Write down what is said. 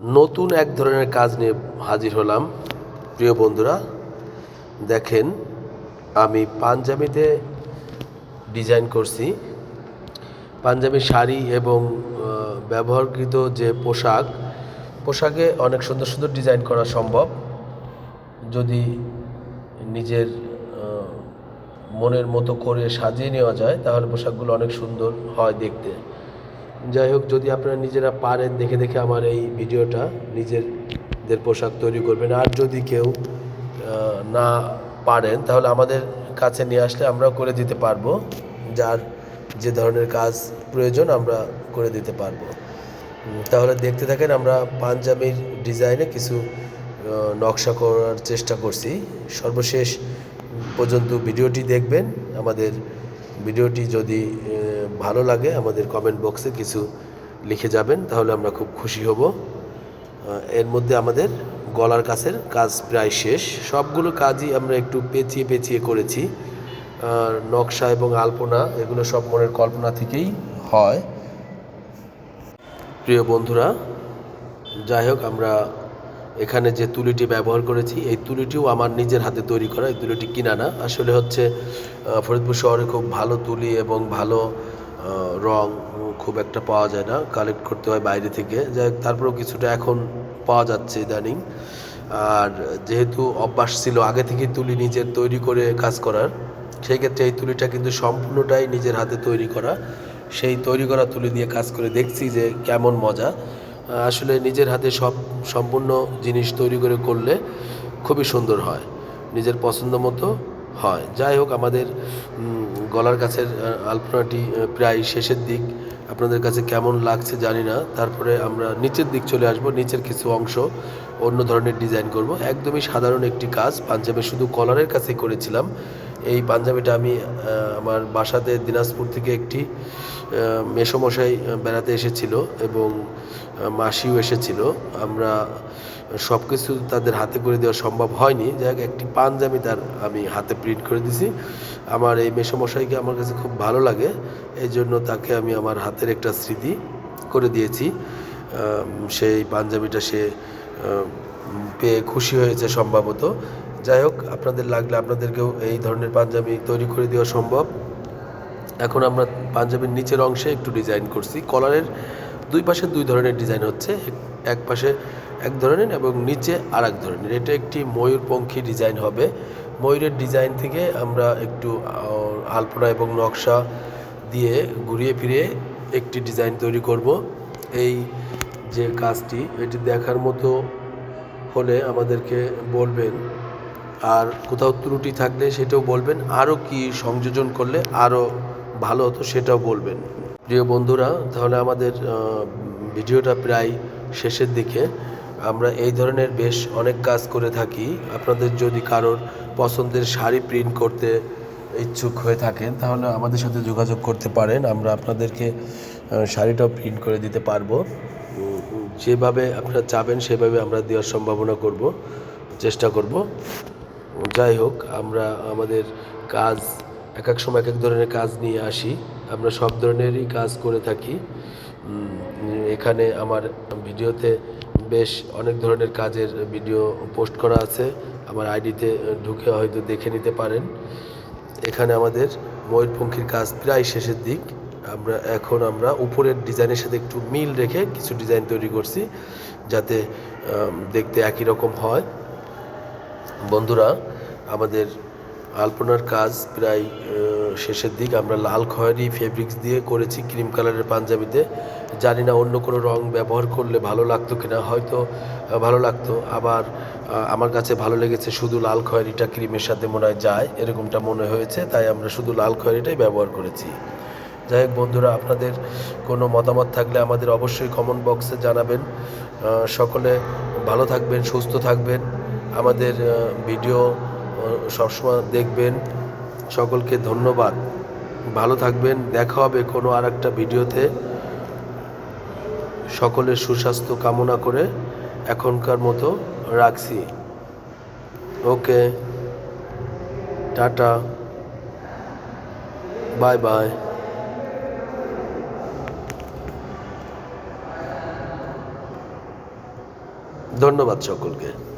নতুন এক ধরনের কাজ নিয়ে হাজির হলাম। প্রিয় বন্ধুরা, দেখেন আমি পাঞ্জাবিতে ডিজাইন করছি। পাঞ্জাবি শাড়ি এবং ব্যবহৃত যে পোশাকে অনেক সুন্দর সুন্দর ডিজাইন করা সম্ভব যদি নিজের মনের মতো করে সাজিয়ে নেওয়া যায়, তাহলে পোশাকগুলো অনেক সুন্দর হয় দেখতে। যাই হোক, যদি আপনারা নিজেরা পারেন, দেখে দেখে আমার এই ভিডিওটা নিজেদের পোশাক তৈরি করবেন। আর যদি কেউ না পারেন, তাহলে আমাদের কাছে নিয়ে আসলে আমরা করে দিতে পারবো। যার যে ধরনের কাজ প্রয়োজন আমরা করে দিতে পারবো। তাহলে দেখতে থাকেন, আমরা পাঞ্জাবির ডিজাইনে কিছু নকশা করার চেষ্টা করছি। সর্বশেষ পর্যন্ত ভিডিওটি দেখবেন। আমাদের ভিডিওটি যদি ভালো লাগে, আমাদের কমেন্ট বক্সে কিছু লিখে যাবেন, তাহলে আমরা খুব খুশি হব। এর মধ্যে আমাদের গলার কাছের কাজ প্রায় শেষ। সবগুলো কাজই আমরা একটু পেঁচিয়ে পেঁচিয়ে করেছি। নকশা এবং আলপনা এগুলো সব মনের কল্পনা থেকেই হয়। প্রিয় বন্ধুরা, যাই হোক, আমরা এখানে যে তুলিটি ব্যবহার করেছি, এই তুলিটিও আমার নিজের হাতে তৈরি করা। এই তুলিটি কিনা না, আসলে হচ্ছে ফরিদপুর শহরে খুব ভালো তুলি এবং ভালো রং খুব একটা পাওয়া যায় না, কালেক্ট করতে হয় বাইরে থেকে। যাই হোক, তারপরেও কিছুটা এখন পাওয়া যাচ্ছে ইদানিং। আর যেহেতু অভ্যাস ছিল আগে থেকে তুলি নিজের তৈরি করে কাজ করার, সেই ক্ষেত্রে এই তুলিটা কিন্তু সম্পূর্ণটাই নিজের হাতে তৈরি করা। সেই তৈরি করা তুলি দিয়ে কাজ করে দেখছি যে কেমন মজা। আসলে নিজের হাতে সম্পূর্ণ জিনিস তৈরি করে করলে খুবই সুন্দর হয়, নিজের পছন্দ মতো হয়। যাই হোক, আমাদের গলার কাছের আলপনাটি প্রায় শেষের দিক। আপনাদের কাছে কেমন লাগছে জানি না। তারপরে আমরা নিচের দিক চলে আসব। নিচের কিছু অংশ অন্য ধরনের ডিজাইন করব। একদমই সাধারণ একটি কাজ, পাঞ্জাবি শুধু কলারের কাছেই করেছিলাম। এই পাঞ্জাবিটা আমি আমার বাসাতে দিনাজপুর থেকে একটি মেসোমশাই বেড়াতে এসেছিল এবং মাসিও এসেছিল। আমরা সব কিছু তাদের হাতে করে দেওয়া সম্ভব হয়নি। যাই হোক, একটি পাঞ্জাবি আমি হাতে প্রিন্ট করে দিছি। আমার এই মেসোমশাইকে আমার কাছে খুব ভালো লাগে, এই জন্য তাকে আমি আমার হাতের একটা স্মৃতি করে দিয়েছি। সেই পাঞ্জাবিটা সে পেয়ে খুশি হয়েছে সম্ভবত। যাই হোক, আপনাদের লাগলে আপনাদেরকেও এই ধরনের পাঞ্জাবি তৈরি করে দেওয়া সম্ভব। এখন আমরা পাঞ্জাবির নিচের অংশে একটু ডিজাইন করছি। কলারের দুই পাশে দুই ধরনের ডিজাইন হচ্ছে, এক পাশে এক ধরনের এবং নিচে আর এক ধরনের। এটা একটি ময়ূরপঙ্খী ডিজাইন হবে। ময়ূরের ডিজাইন থেকে আমরা একটু আলপনা এবং নকশা দিয়ে ঘুরিয়ে ফিরিয়ে একটি ডিজাইন তৈরি করব। এই যে কাজটি, এটি দেখার মতো হলে আমাদেরকে বলবেন, আর কোথাও ত্রুটি থাকলে সেটাও বলবেন। আরও কি সংযোজন করলে আরও ভালো হতো সেটাও বলবেন। প্রিয় বন্ধুরা, তাহলে আমাদের ভিডিওটা প্রায় শেষের দিকে। আমরা এই ধরনের বেশ অনেক কাজ করে থাকি। আপনাদের যদি কারোর পছন্দের শাড়ি প্রিন্ট করতে ইচ্ছুক হয়ে থাকেন, তাহলে আমাদের সাথে যোগাযোগ করতে পারেন। আমরা আপনাদেরকে শাড়িটাও প্রিন্ট করে দিতে পারবো। যেভাবে আপনারা চাবেন সেভাবে আমরা দেওয়ার সম্ভাবনা করব, চেষ্টা করব। যাই হোক, আমরা আমাদের কাজ এক এক সময় এক এক ধরনের কাজ নিয়ে আসি। আমরা সব ধরনেরই কাজ করে থাকি। এখানে আমার ভিডিওতে বেশ অনেক ধরনের কাজের ভিডিও পোস্ট করা আছে, আমার আইডিতে ঢুকে হয়তো দেখে নিতে পারেন। এখানে আমাদের ময়ূরপঙ্খীর কাজ প্রায় শেষের দিক। আমরা উপরের ডিজাইনের সাথে একটু মিল রেখে কিছু ডিজাইন তৈরি করছি, যাতে দেখতে একই রকম হয়। বন্ধুরা, আমাদের আলপনার কাজ প্রায় শেষের দিক। আমরা লাল খয়েরি ফেব্রিক্স দিয়ে করেছি ক্রিম কালারের পাঞ্জাবিতে। জানি না অন্য কোনো রং ব্যবহার করলে ভালো লাগতো কিনা, হয়তো ভালো লাগতো। আবার আমার কাছে ভালো লেগেছে শুধু লাল খয়েরিটা ক্রিমের সাথে মনে হয় যায়, এরকমটা মনে হয়েছে, তাই আমরা শুধু লাল খয়েরিটাই ব্যবহার করেছি। যাই হোক বন্ধুরা, আপনাদের কোনো মতামত থাকলে আমাদের অবশ্যই কমেন্ট বক্সে জানাবেন। সকলে ভালো থাকবেন, সুস্থ থাকবেন, আমাদের ভিডিও সবসময় দেখবেন। সকলকে ধন্যবাদ, ভালো থাকবেন। দেখা হবে কোনো আর একটা ভিডিওতে। সকলের সুস্বাস্থ্য কামনা করে এখনকার মতো রাখছি। ওকে, টাটা, বাই বাই। ধন্যবাদ সকলকে।